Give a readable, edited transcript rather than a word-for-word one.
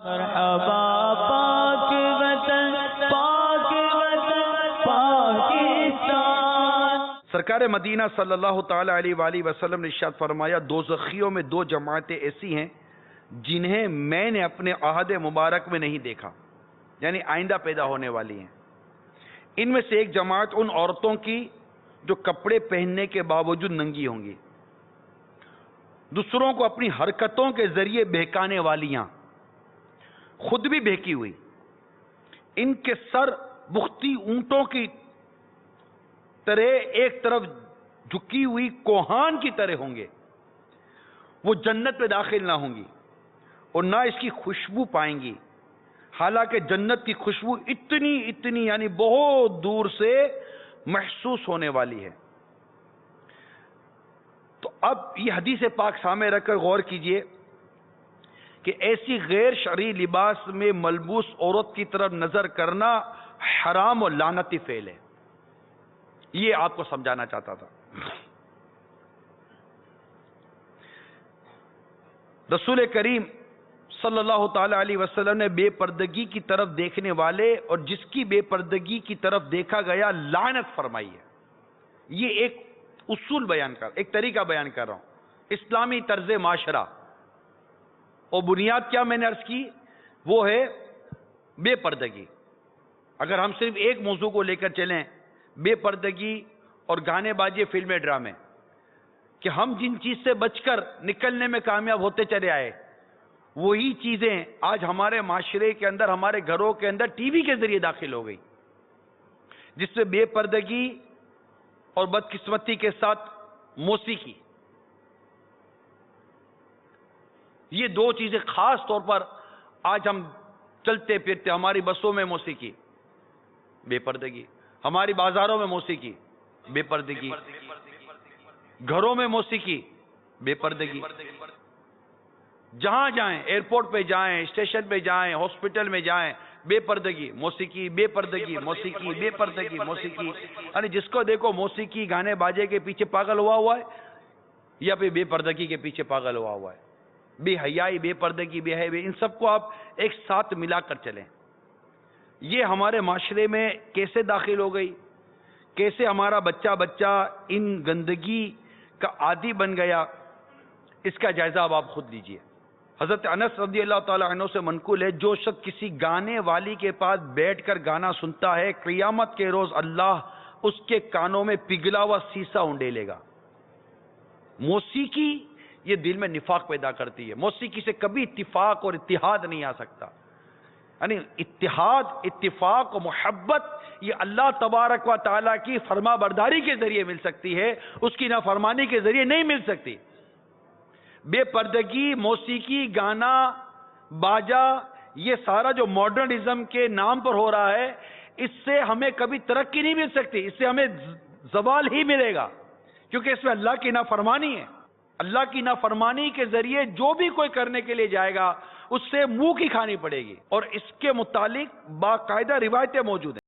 مرحبا پاک وطن پاکستان۔ سرکار مدینہ صلی اللہ تعالی علیہ وآلہ وسلم نے ارشاد فرمایا، دوزخیوں میں دو جماعتیں ایسی ہیں جنہیں میں نے اپنے عہد مبارک میں نہیں دیکھا، یعنی آئندہ پیدا ہونے والی ہیں۔ ان میں سے ایک جماعت ان عورتوں کی جو کپڑے پہننے کے باوجود ننگی ہوں گی، دوسروں کو اپنی حرکتوں کے ذریعے بہکانے والیاں، خود بھی بہکی ہوئی، ان کے سر بختی اونٹوں کی طرح ایک طرف جھکی ہوئی کوہان کی طرح ہوں گے، وہ جنت میں داخل نہ ہوں گی اور نہ اس کی خوشبو پائیں گی، حالانکہ جنت کی خوشبو اتنی یعنی بہت دور سے محسوس ہونے والی ہے۔ تو اب یہ حدیث پاک سامنے رکھ کر غور کیجئے کہ ایسی غیر شرعی لباس میں ملبوس عورت کی طرف نظر کرنا حرام اور لعنتی فعل ہے۔ یہ آپ کو سمجھانا چاہتا تھا۔ رسول کریم صلی اللہ تعالی علیہ وسلم نے بے پردگی کی طرف دیکھنے والے اور جس کی بے پردگی کی طرف دیکھا گیا لعنت فرمائی ہے۔ یہ ایک اصول بیان ایک طریقہ بیان کر رہا ہوں، اسلامی طرز معاشرہ، اور بنیاد کیا میں نے عرض کی، وہ ہے بے پردگی۔ اگر ہم صرف ایک موضوع کو لے کر چلیں، بے پردگی اور گانے بازی فلمیں ڈرامے، کہ ہم جن چیز سے بچ کر نکلنے میں کامیاب ہوتے چلے آئے، وہی چیزیں آج ہمارے معاشرے کے اندر، ہمارے گھروں کے اندر ٹی وی کے ذریعے داخل ہو گئی، جس سے بے پردگی اور بدقسمتی کے ساتھ موسیقی، یہ دو چیزیں خاص طور پر آج ہم چلتے پھرتے، ہماری بسوں میں موسیقی، بے پردگی، ہماری بازاروں میں موسیقی، بے پردگی، گھروں میں موسیقی، بے پردگی، جہاں جائیں، ایئرپورٹ پہ جائیں، اسٹیشن پہ جائیں، ہاسپٹل میں جائیں، بے پردگی، موسیقی، بے پردگی، موسیقی، بے پردگی، موسیقی، یعنی جس کو دیکھو موسیقی گانے باجے کے پیچھے پاگل ہوا ہے، یا پھر بے پردگی کے پیچھے پاگل ہوا ہے۔ بے حیائی، بے پردگی، بے حیائی، ان سب کو آپ ایک ساتھ ملا کر چلیں۔ یہ ہمارے معاشرے میں کیسے داخل ہو گئی، کیسے ہمارا بچہ ان گندگی کا عادی بن گیا، اس کا جائزہ اب آپ خود لیجئے۔ حضرت انس رضی اللہ تعالی عنہ سے منقول ہے، جو شخص کسی گانے والی کے پاس بیٹھ کر گانا سنتا ہے، قیامت کے روز اللہ اس کے کانوں میں پگھلا ہوا سیسا اونڈیلے گا۔ موسیقی یہ دل میں نفاق پیدا کرتی ہے، موسیقی سے کبھی اتفاق اور اتحاد نہیں آ سکتا، یعنی اتحاد، اتفاق و محبت یہ اللہ تبارک و تعالیٰ کی فرما برداری کے ذریعے مل سکتی ہے، اس کی نافرمانی کے ذریعے نہیں مل سکتی۔ بے پردگی، موسیقی، گانا باجا، یہ سارا جو ماڈرنزم کے نام پر ہو رہا ہے، اس سے ہمیں کبھی ترقی نہیں مل سکتی، اس سے ہمیں زوال ہی ملے گا، کیونکہ اس میں اللہ کی نافرمانی ہے۔ اللہ کی نافرمانی کے ذریعے جو بھی کوئی کرنے کے لیے جائے گا، اس سے منہ کی کھانی پڑے گی، اور اس کے متعلق باقاعدہ روایتیں موجود ہیں۔